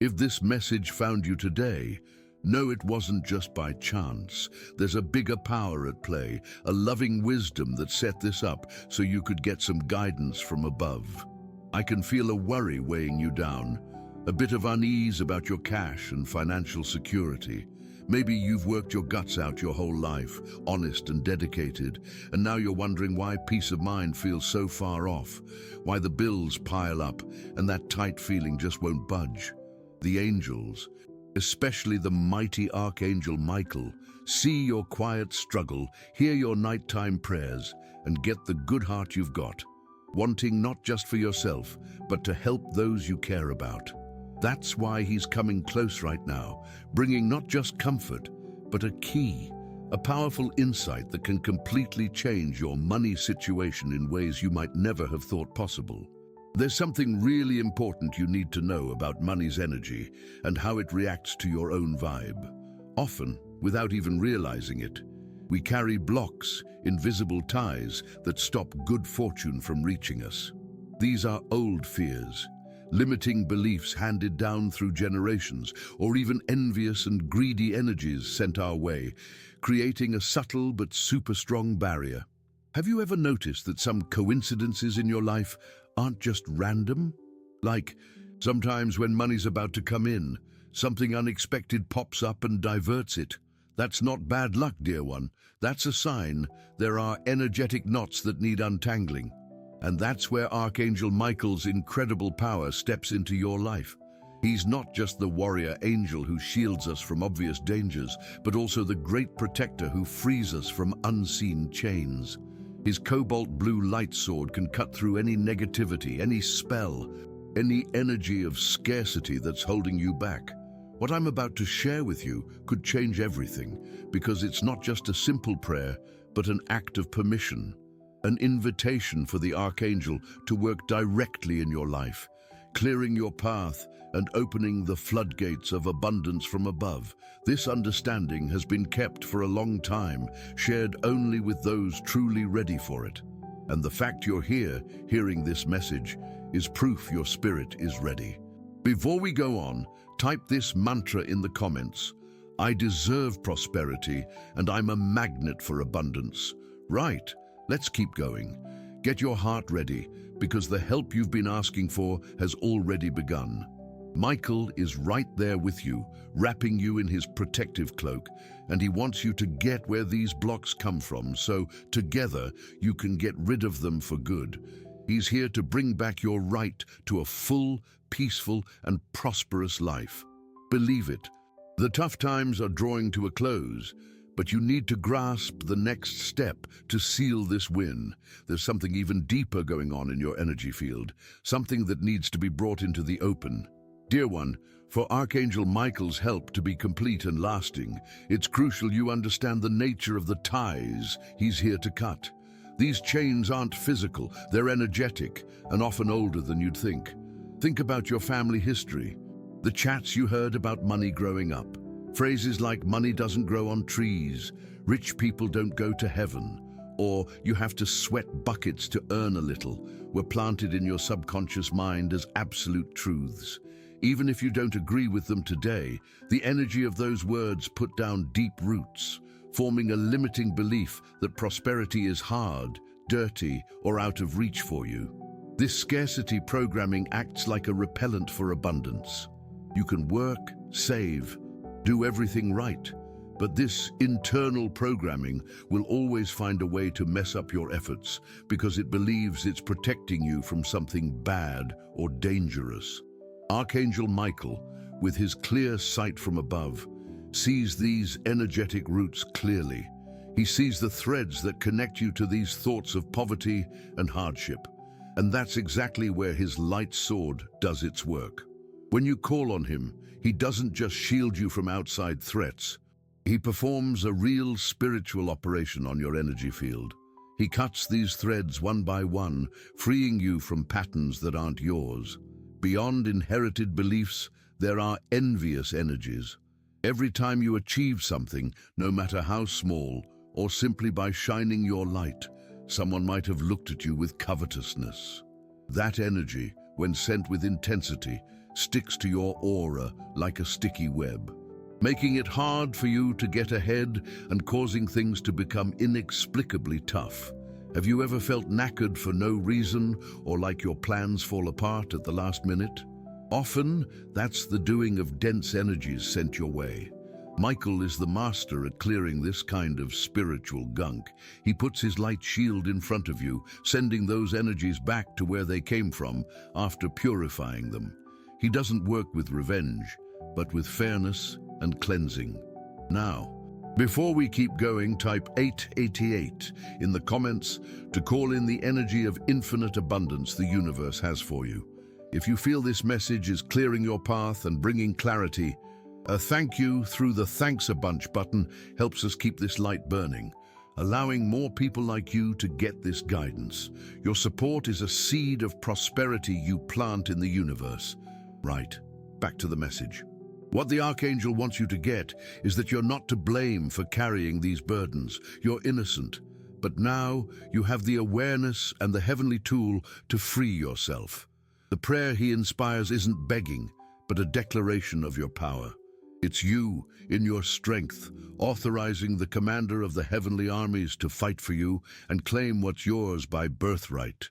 If this message found you today, know it wasn't just by chance. There's a bigger power at play, a loving wisdom that set this up so you could get some guidance from above. I can feel a worry weighing you down, a bit of unease about your cash and financial security. Maybe you've worked your guts out your whole life, honest and dedicated, and now you're wondering why peace of mind feels so far off, why the bills pile up and that tight feeling just won't budge. The angels, especially the mighty Archangel Michael, see your quiet struggle, hear your nighttime prayers, and get the good heart you've got, wanting not just for yourself, but to help those you care about. That's why he's coming close right now, bringing not just comfort, but a key, a powerful insight that can completely change your money situation in ways you might never have thought possible. There's something really important you need to know about money's energy and how it reacts to your own vibe. Often, without even realizing it, we carry blocks, invisible ties that stop good fortune from reaching us. These are old fears, limiting beliefs handed down through generations, or even envious and greedy energies sent our way, creating a subtle but super strong barrier. Have you ever noticed that some coincidences in your life aren't just random? Like, sometimes when money's about to come in, something unexpected pops up and diverts it. That's not bad luck, dear one. That's a sign there are energetic knots that need untangling. And that's where Archangel Michael's incredible power steps into your life. He's not just the warrior angel who shields us from obvious dangers, but also the great protector who frees us from unseen chains. His cobalt blue light sword can cut through any negativity, any spell, any energy of scarcity that's holding you back. What I'm about to share with you could change everything, because it's not just a simple prayer, but an act of permission, an invitation for the Archangel to work directly in your life, clearing your path and opening the floodgates of abundance from above. This understanding has been kept for a long time, shared only with those truly ready for it. And the fact you're here, hearing this message, is proof your spirit is ready. Before we go on, type this mantra in the comments. I deserve prosperity, and I'm a magnet for abundance. Right, let's keep going. Get your heart ready, because the help you've been asking for has already begun. Michael is right there with you, wrapping you in his protective cloak, and he wants you to get where these blocks come from, so together you can get rid of them for good. He's here to bring back your right to a full, peaceful, and prosperous life. Believe it. The tough times are drawing to a close, but you need to grasp the next step to seal this win. There's something even deeper going on in your energy field, something that needs to be brought into the open. Dear one, for Archangel Michael's help to be complete and lasting, it's crucial you understand the nature of the ties he's here to cut. These chains aren't physical, they're energetic, and often older than you'd think. Think about your family history, the chats you heard about money growing up. Phrases like money doesn't grow on trees, rich people don't go to heaven, or you have to sweat buckets to earn a little, were planted in your subconscious mind as absolute truths. Even if you don't agree with them today, the energy of those words put down deep roots, forming a limiting belief that prosperity is hard, dirty, or out of reach for you. This scarcity programming acts like a repellent for abundance. You can work, save, do everything right, but this internal programming will always find a way to mess up your efforts because it believes it's protecting you from something bad or dangerous. Archangel Michael, with his clear sight from above, sees these energetic roots clearly. He sees the threads that connect you to these thoughts of poverty and hardship. And that's exactly where his light sword does its work. When you call on him, he doesn't just shield you from outside threats. He performs a real spiritual operation on your energy field. He cuts these threads one by one, freeing you from patterns that aren't yours. Beyond inherited beliefs, there are envious energies. Every time you achieve something, no matter how small, or simply by shining your light, someone might have looked at you with covetousness. That energy, when sent with intensity, sticks to your aura like a sticky web, making it hard for you to get ahead and causing things to become inexplicably tough. Have you ever felt knackered for no reason or like your plans fall apart at the last minute? Often, that's the doing of dense energies sent your way. Michael is the master at clearing this kind of spiritual gunk. He puts his light shield in front of you, sending those energies back to where they came from after purifying them. He doesn't work with revenge, but with fairness and cleansing. Now, before we keep going, type 888 in the comments to call in the energy of infinite abundance the universe has for you. If you feel this message is clearing your path and bringing clarity, a thank you through the Thanks a Bunch button helps us keep this light burning, allowing more people like you to get this guidance. Your support is a seed of prosperity you plant in the universe. Right, back to the message. What the Archangel wants you to get is that you're not to blame for carrying these burdens. You're innocent. But now you have the awareness and the heavenly tool to free yourself. The prayer he inspires isn't begging, but a declaration of your power. It's you, in your strength, authorizing the commander of the heavenly armies to fight for you and claim what's yours by birthright.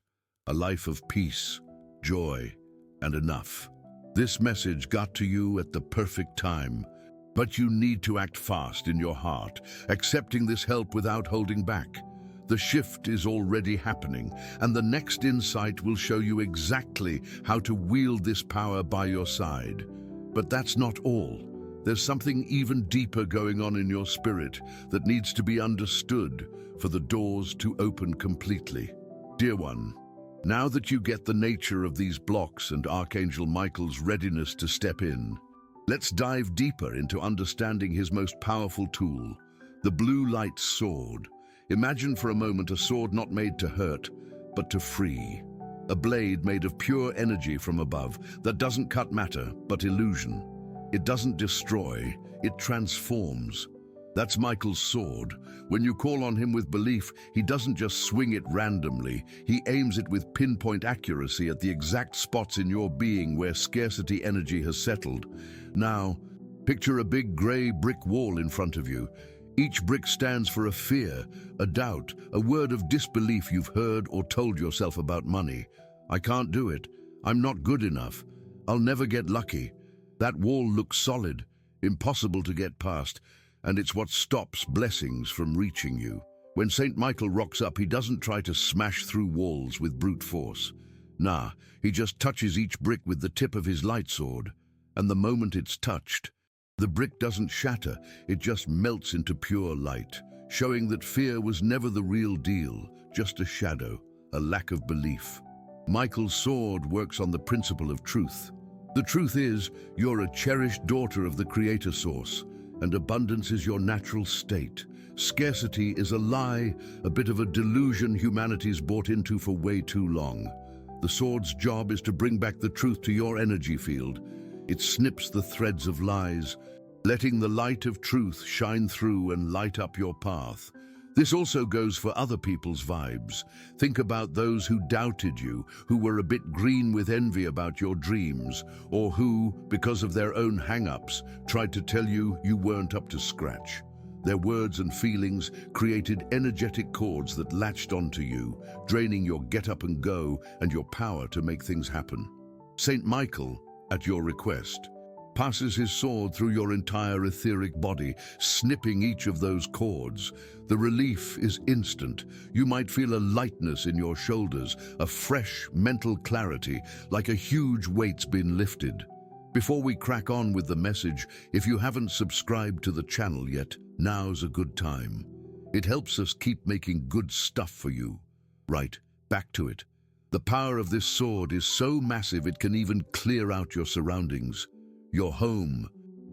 A life of peace, joy, and enough. This message got to you at the perfect time, but you need to act fast in your heart, accepting this help without holding back. The shift is already happening, and the next insight will show you exactly how to wield this power by your side. But that's not all. There's something even deeper going on in your spirit that needs to be understood for the doors to open completely. Dear one, now that you get the nature of these blocks and Archangel Michael's readiness to step in, let's dive deeper into understanding his most powerful tool, the blue light sword. Imagine for a moment a sword not made to hurt, but to free. A blade made of pure energy from above that doesn't cut matter, but illusion. It doesn't destroy, it transforms. That's Michael's sword. When you call on him with belief, he doesn't just swing it randomly. He aims it with pinpoint accuracy at the exact spots in your being where scarcity energy has settled. Now, picture a big gray brick wall in front of you. Each brick stands for a fear, a doubt, a word of disbelief you've heard or told yourself about money. I can't do it. I'm not good enough. I'll never get lucky. That wall looks solid, impossible to get past, and it's what stops blessings from reaching you. When Saint Michael rocks up, he doesn't try to smash through walls with brute force. Nah, he just touches each brick with the tip of his light sword, and the moment it's touched, the brick doesn't shatter, it just melts into pure light, showing that fear was never the real deal, just a shadow, a lack of belief. Michael's sword works on the principle of truth. The truth is, you're a cherished daughter of the Creator Source, and abundance is your natural state. Scarcity is a lie, a bit of a delusion humanity's bought into for way too long. The sword's job is to bring back the truth to your energy field. It snips the threads of lies, letting the light of truth shine through and light up your path. This also goes for other people's vibes. Think about those who doubted you, who were a bit green with envy about your dreams, or who, because of their own hang-ups, tried to tell you you weren't up to scratch. Their words and feelings created energetic cords that latched onto you, draining your get-up-and-go and your power to make things happen. Saint Michael, at your request, passes his sword through your entire etheric body, snipping each of those cords. The relief is instant. You might feel a lightness in your shoulders, a fresh mental clarity, like a huge weight's been lifted. Before we crack on with the message, if you haven't subscribed to the channel yet, now's a good time. It helps us keep making good stuff for you. Right, back to it. The power of this sword is so massive it can even clear out your surroundings. Your home,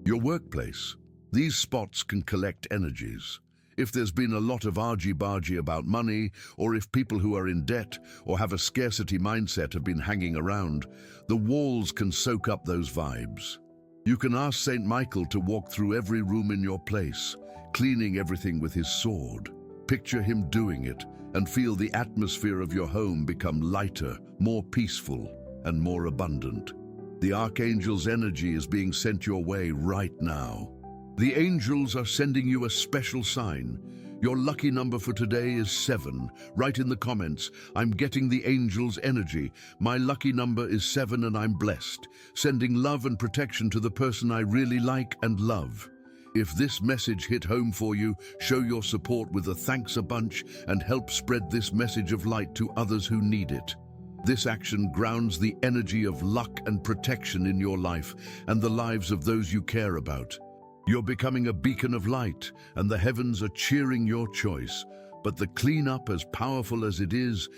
your workplace. These spots can collect energies. If there's been a lot of argy-bargy about money, or if people who are in debt or have a scarcity mindset have been hanging around, the walls can soak up those vibes. You can ask Saint Michael to walk through every room in your place, cleaning everything with his sword. Picture him doing it and feel the atmosphere of your home become lighter, more peaceful, and more abundant. The Archangel's energy is being sent your way right now. The angels are sending you a special sign. Your lucky number for today is 7. Write in the comments, I'm getting the angel's energy. My lucky number is 7 and I'm blessed. Sending love and protection to the person I really like and love. If this message hit home for you, show your support with a thanks a bunch and help spread this message of light to others who need it. This action grounds the energy of luck and protection in your life and the lives of those you care about. You're becoming a beacon of light, and the heavens are cheering your choice. But the cleanup, as powerful as it is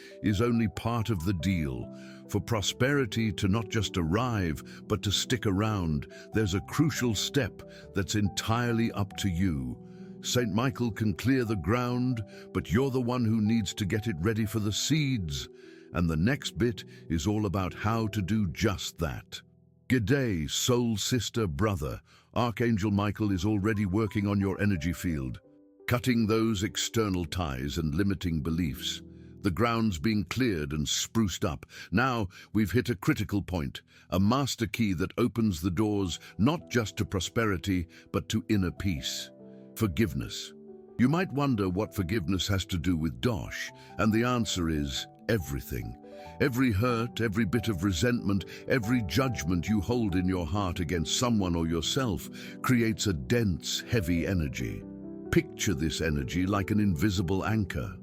only part of the deal. For prosperity to not just arrive, but to stick around, there's a crucial step that's entirely up to you. Saint Michael can clear the ground, but you're the one who needs to get it ready for the seeds. And the next bit is all about how to do just that. G'day, soul sister, brother. Archangel Michael is already working on your energy field, cutting those external ties and limiting beliefs. The ground's being cleared and spruced up. Now we've hit a critical point, a master key that opens the doors not just to prosperity, but to inner peace. Forgiveness. You might wonder what forgiveness has to do with Dosh, and the answer is everything. Every hurt, every bit of resentment, every judgment you hold in your heart against someone or yourself creates a dense, heavy energy. Picture this energy like an invisible anchor.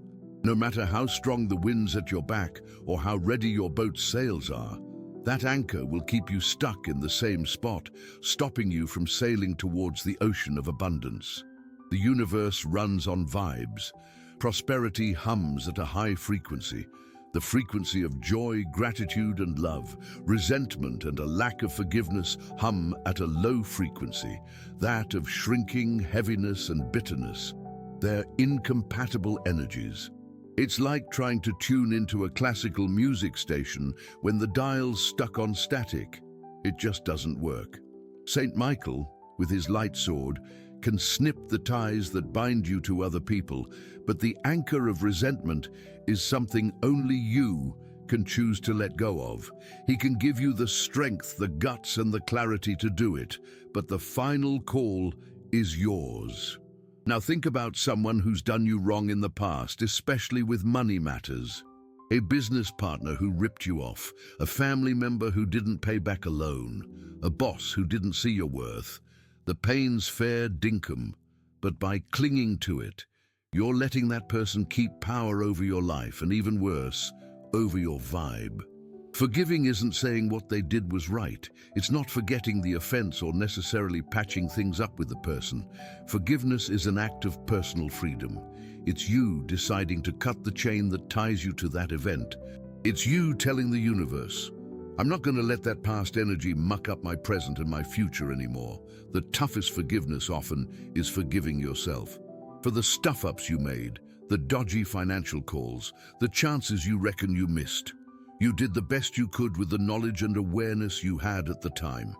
No matter how strong the winds at your back or how ready your boat's sails are, that anchor will keep you stuck in the same spot, stopping you from sailing towards the ocean of abundance. The universe runs on vibes. Prosperity hums at a high frequency. The frequency of joy, gratitude, and love. Resentment and a lack of forgiveness hum at a low frequency, that of shrinking, heaviness, and bitterness. They're incompatible energies. It's like trying to tune into a classical music station when the dial's stuck on static. It just doesn't work. Saint Michael, with his light sword, can snip the ties that bind you to other people, but the anchor of resentment is something only you can choose to let go of. He can give you the strength, the guts, and the clarity to do it, but the final call is yours. Now think about someone who's done you wrong in the past, especially with money matters. A business partner who ripped you off, a family member who didn't pay back a loan, a boss who didn't see your worth. The pain's fair dinkum, but by clinging to it, you're letting that person keep power over your life and, even worse, over your vibe. Forgiving isn't saying what they did was right. It's not forgetting the offense or necessarily patching things up with the person. Forgiveness is an act of personal freedom. It's you deciding to cut the chain that ties you to that event. It's you telling the universe, I'm not going to let that past energy muck up my present and my future anymore. The toughest forgiveness often is forgiving yourself. For the stuff-ups you made, the dodgy financial calls, the chances you reckon you missed. You did the best you could with the knowledge and awareness you had at the time.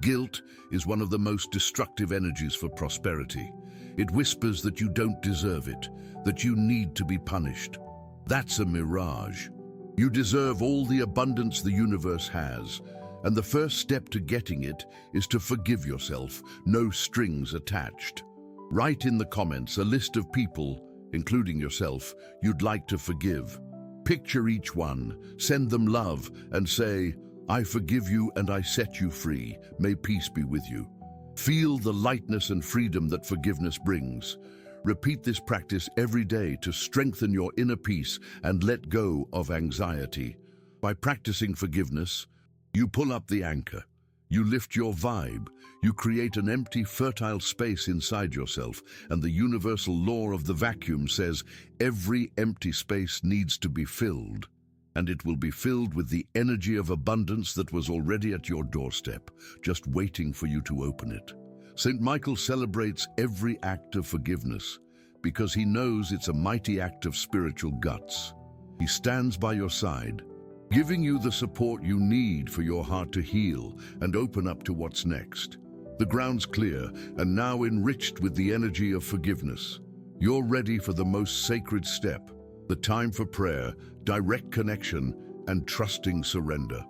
Guilt is one of the most destructive energies for prosperity. It whispers that you don't deserve it, that you need to be punished. That's a mirage. You deserve all the abundance the universe has, and the first step to getting it is to forgive yourself, no strings attached. Write in the comments a list of people, including yourself, you'd like to forgive. Picture each one, send them love, and say, I forgive you and I set you free. May peace be with you. Feel the lightness and freedom that forgiveness brings. Repeat this practice every day to strengthen your inner peace and let go of anxiety. By practicing forgiveness, you pull up the anchor. You lift your vibe. You create an empty, fertile space inside yourself, and the universal law of the vacuum says every empty space needs to be filled, and it will be filled with the energy of abundance that was already at your doorstep, just waiting for you to open it. Saint Michael celebrates every act of forgiveness because he knows it's a mighty act of spiritual guts. He stands by your side, giving you the support you need for your heart to heal and open up to what's next. The ground's clear and now enriched with the energy of forgiveness. You're ready for the most sacred step, the time for prayer, direct connection, and trusting surrender.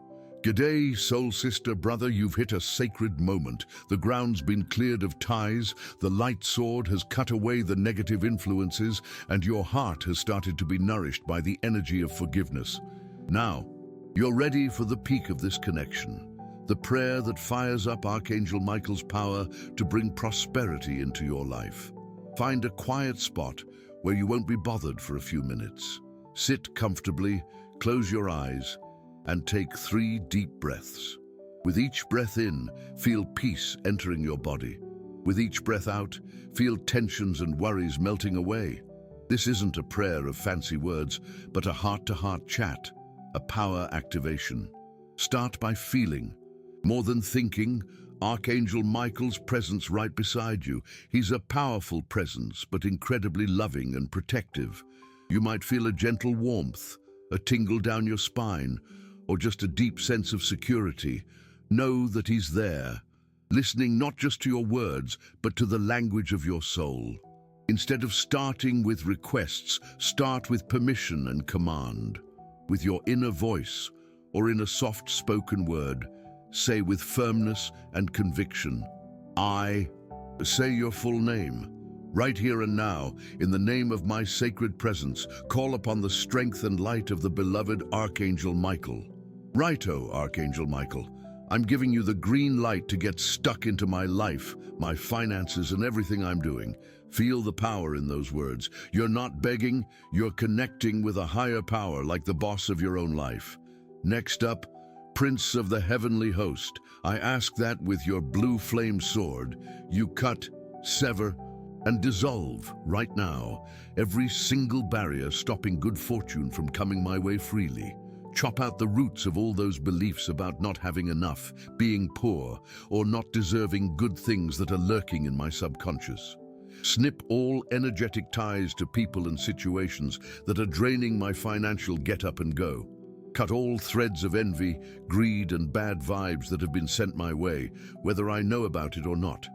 G'day, soul sister, brother, you've hit a sacred moment. The ground's been cleared of ties, the light sword has cut away the negative influences, and your heart has started to be nourished by the energy of forgiveness. Now, you're ready for the peak of this connection, the prayer that fires up Archangel Michael's power to bring prosperity into your life. Find a quiet spot where you won't be bothered for a few minutes. Sit comfortably, close your eyes, and take 3 deep breaths. With each breath in, feel peace entering your body. With each breath out, feel tensions and worries melting away. This isn't a prayer of fancy words, but a heart-to-heart chat, a power activation. Start by feeling. More than thinking, Archangel Michael's presence right beside you. He's a powerful presence, but incredibly loving and protective. You might feel a gentle warmth, a tingle down your spine, or just a deep sense of security. Know that he's there, listening not just to your words, but to the language of your soul. Instead of starting with requests, start with permission and command. With your inner voice, or in a soft-spoken word, say with firmness and conviction, I. Say your full name. Right here and now, in the name of my sacred presence, call upon the strength and light of the beloved Archangel Michael. Righto, Archangel Michael. I'm giving you the green light to get stuck into my life, my finances, and everything I'm doing. Feel the power in those words. You're not begging, you're connecting with a higher power like the boss of your own life. Next up, Prince of the Heavenly Host, I ask that with your blue flame sword, you cut, sever, and dissolve right now every single barrier stopping good fortune from coming my way freely. Chop out the roots of all those beliefs about not having enough, being poor, or not deserving good things that are lurking in my subconscious. Snip all energetic ties to people and situations that are draining my financial get up and go. Cut all threads of envy, greed, and bad vibes that have been sent my way, whether I know about it or not.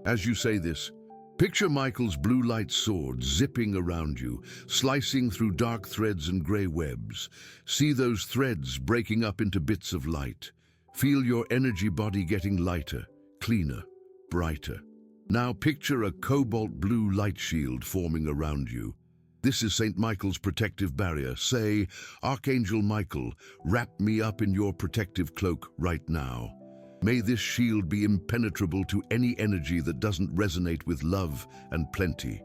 As you say this, picture Michael's blue light sword zipping around you, slicing through dark threads and grey webs. See those threads breaking up into bits of light. Feel your energy body getting lighter, cleaner, brighter. Now picture a cobalt blue light shield forming around you. This is St. Michael's protective barrier. Say, Archangel Michael, wrap me up in your protective cloak right now. May this shield be impenetrable to any energy that doesn't resonate with love and plenty.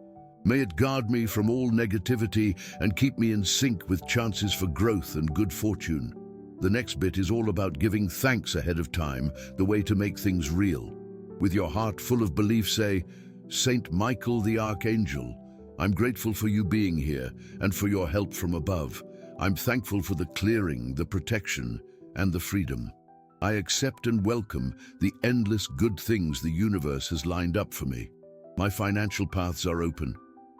May it guard me from all negativity and keep me in sync with chances for growth and good fortune. The next bit is all about giving thanks ahead of time, the way to make things real. With your heart full of belief, say, Saint Michael the Archangel, I'm grateful for you being here and for your help from above. I'm thankful for the clearing, the protection, and the freedom. I accept and welcome the endless good things the universe has lined up for me. My financial paths are open.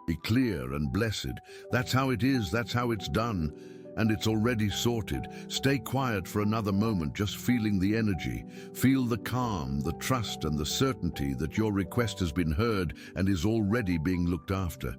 Be clear and blessed. That's how it is, that's how it's done. And it's already sorted. Stay quiet for another moment, just feeling the energy. Feel the calm, the trust, and the certainty that your request has been heard and is already being looked after.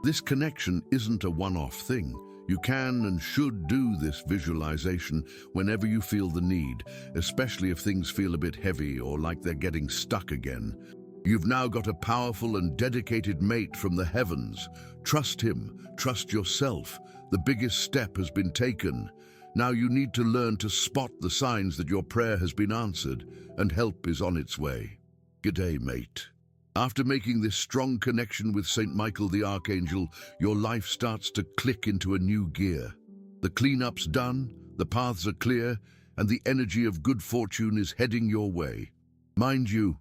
This connection isn't a one-off thing. You can and should do this visualization whenever you feel the need, especially if things feel a bit heavy or like they're getting stuck again. You've now got a powerful and dedicated mate from the heavens. Trust him, trust yourself. The biggest step has been taken. Now you need to learn to spot the signs that your prayer has been answered and help is on its way. G'day, mate. After making this strong connection with St. Michael the Archangel, your life starts to click into a new gear. The cleanup's done, the paths are clear, and the energy of good fortune is heading your way. Mind you,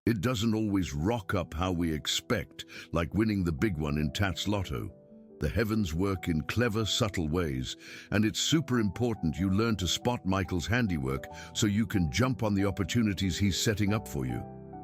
it doesn't always rock up how we expect, like winning the big one in Tats Lotto. The heavens work in clever, subtle ways, and it's super important you learn to spot Michael's handiwork so you can jump on the opportunities he's setting up for you.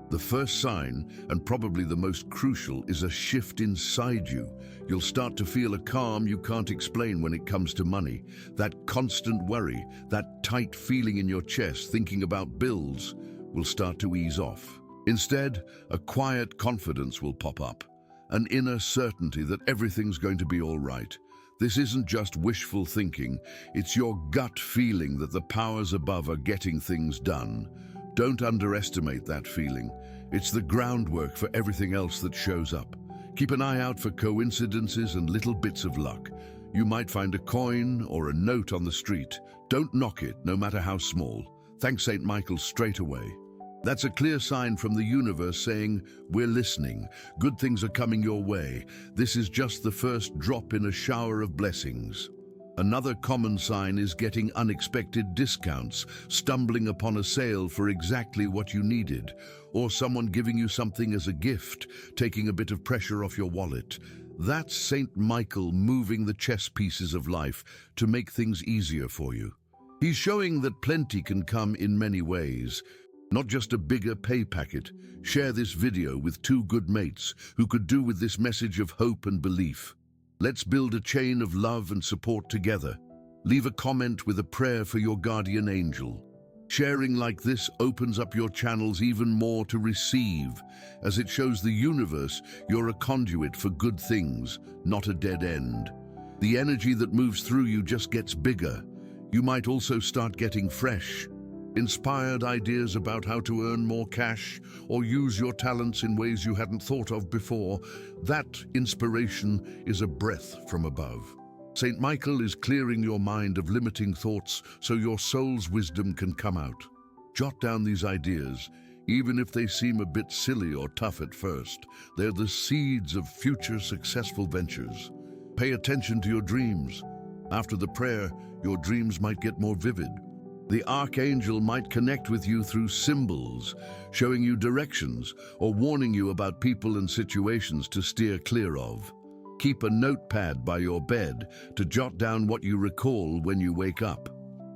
The first sign, and probably the most crucial, is a shift inside you. You'll start to feel a calm you can't explain when it comes to money. That constant worry, that tight feeling in your chest thinking about bills, will start to ease off. Instead, a quiet confidence will pop up, an inner certainty that everything's going to be all right. This isn't just wishful thinking, it's your gut feeling that the powers above are getting things done. Don't underestimate that feeling. It's the groundwork for everything else that shows up. Keep an eye out for coincidences and little bits of luck. You might find a coin or a note on the street. Don't knock it, no matter how small. Thank St. Michael straight away. That's a clear sign from the universe saying, we're listening. Good things are coming your way. This is just the first drop in a shower of blessings. Another common sign is getting unexpected discounts, stumbling upon a sale for exactly what you needed, or someone giving you something as a gift, taking a bit of pressure off your wallet. That's St. Michael moving the chess pieces of life to make things easier for you. He's showing that plenty can come in many ways. Not just a bigger pay packet. Share this video with 2 good mates who could do with this message of hope and belief. Let's build a chain of love and support together. Leave a comment with a prayer for your guardian angel. Sharing like this opens up your channels even more to receive, as it shows the universe you're a conduit for good things, not a dead end. The energy that moves through you just gets bigger. You might also start getting fresh, inspired ideas about how to earn more cash or use your talents in ways you hadn't thought of before. That inspiration is a breath from above. St. Michael is clearing your mind of limiting thoughts so your soul's wisdom can come out. Jot down these ideas, even if they seem a bit silly or tough at first. They're the seeds of future successful ventures. Pay attention to your dreams. After the prayer, your dreams might get more vivid. The archangel might connect with you through symbols, showing you directions or warning you about people and situations to steer clear of. Keep a notepad by your bed to jot down what you recall when you wake up.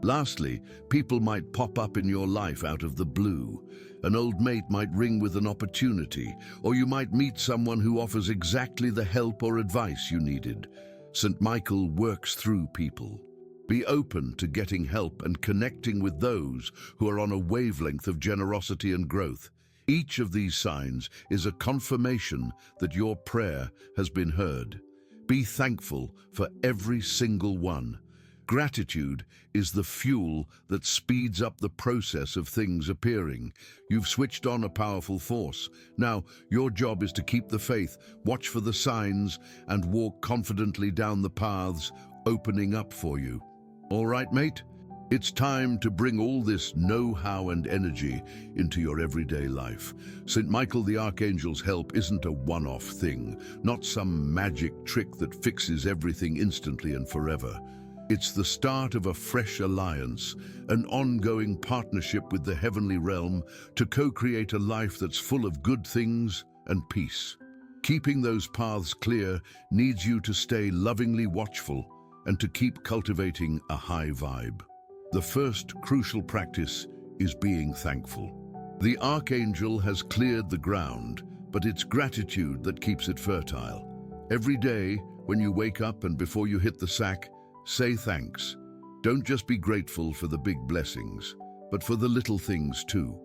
Lastly, people might pop up in your life out of the blue. An old mate might ring with an opportunity, or you might meet someone who offers exactly the help or advice you needed. St. Michael works through people. Be open to getting help and connecting with those who are on a wavelength of generosity and growth. Each of these signs is a confirmation that your prayer has been heard. Be thankful for every single one. Gratitude is the fuel that speeds up the process of things appearing. You've switched on a powerful force. Now, your job is to keep the faith, watch for the signs, and walk confidently down the paths opening up for you. All right, mate? It's time to bring all this know-how and energy into your everyday life. St. Michael the Archangel's help isn't a one-off thing, not some magic trick that fixes everything instantly and forever. It's the start of a fresh alliance, an ongoing partnership with the heavenly realm to co-create a life that's full of good things and peace. Keeping those paths clear needs you to stay lovingly watchful and to keep cultivating a high vibe. The first crucial practice is being thankful. The Archangel has cleared the ground, but it's gratitude that keeps it fertile. Every day, when you wake up and before you hit the sack, say thanks. Don't just be grateful for the big blessings, but for the little things too.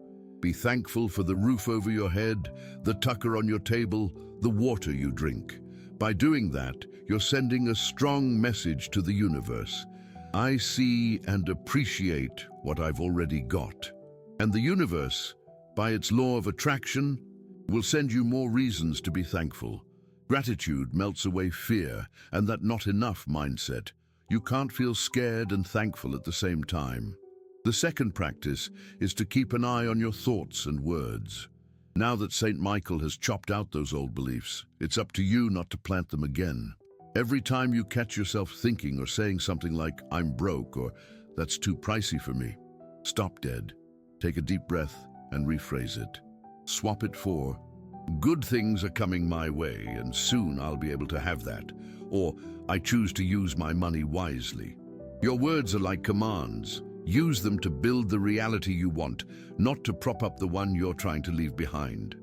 Be thankful for the roof over your head, the tucker on your table, the water you drink. By doing that, you're sending a strong message to the universe. I see and appreciate what I've already got. And the universe, by its law of attraction, will send you more reasons to be thankful. Gratitude melts away fear and that not enough mindset. You can't feel scared and thankful at the same time. The second practice is to keep an eye on your thoughts and words. Now that St. Michael has chopped out those old beliefs, it's up to you not to plant them again. Every time you catch yourself thinking or saying something like, I'm broke, or that's too pricey for me, stop dead. Take a deep breath and rephrase it. Swap it for, good things are coming my way and soon I'll be able to have that. Or, I choose to use my money wisely. Your words are like commands. Use them to build the reality you want, not to prop up the one you're trying to leave behind.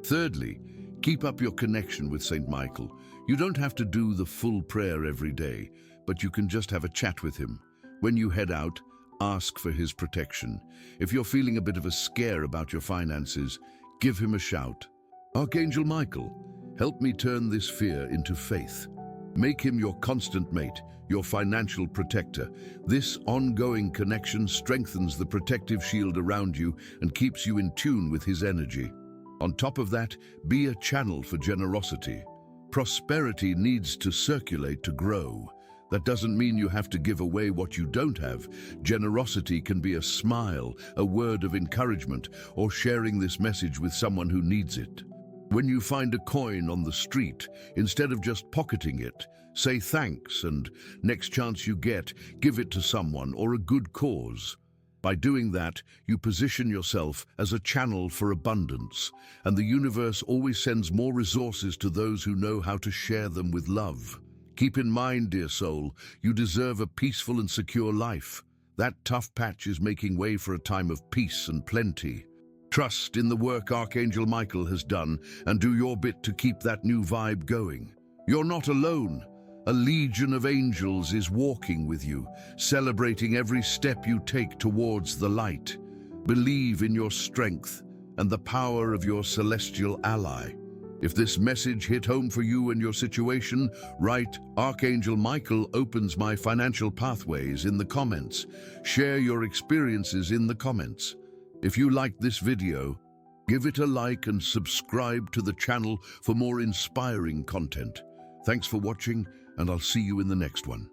Thirdly, keep up your connection with St. Michael. You don't have to do the full prayer every day, but you can just have a chat with him. When you head out, ask for his protection. If you're feeling a bit of a scare about your finances, give him a shout. Archangel Michael, help me turn this fear into faith. Make him your constant mate, your financial protector. This ongoing connection strengthens the protective shield around you and keeps you in tune with his energy. On top of that, be a channel for generosity. Prosperity needs to circulate to grow. That doesn't mean you have to give away what you don't have. Generosity can be a smile, a word of encouragement, or sharing this message with someone who needs it. When you find a coin on the street, instead of just pocketing it, say thanks, and next chance you get, give it to someone or a good cause. By doing that, you position yourself as a channel for abundance, and the universe always sends more resources to those who know how to share them with love. Keep in mind, dear soul, you deserve a peaceful and secure life. That tough patch is making way for a time of peace and plenty. Trust in the work Archangel Michael has done and do your bit to keep that new vibe going. You're not alone. A legion of angels is walking with you, celebrating every step you take towards the light. Believe in your strength and the power of your celestial ally. If this message hit home for you and your situation, write "Archangel Michael opens my financial pathways" in the comments. Share your experiences in the comments. If you liked this video, give it a like and subscribe to the channel for more inspiring content. Thanks for watching, and I'll see you in the next one.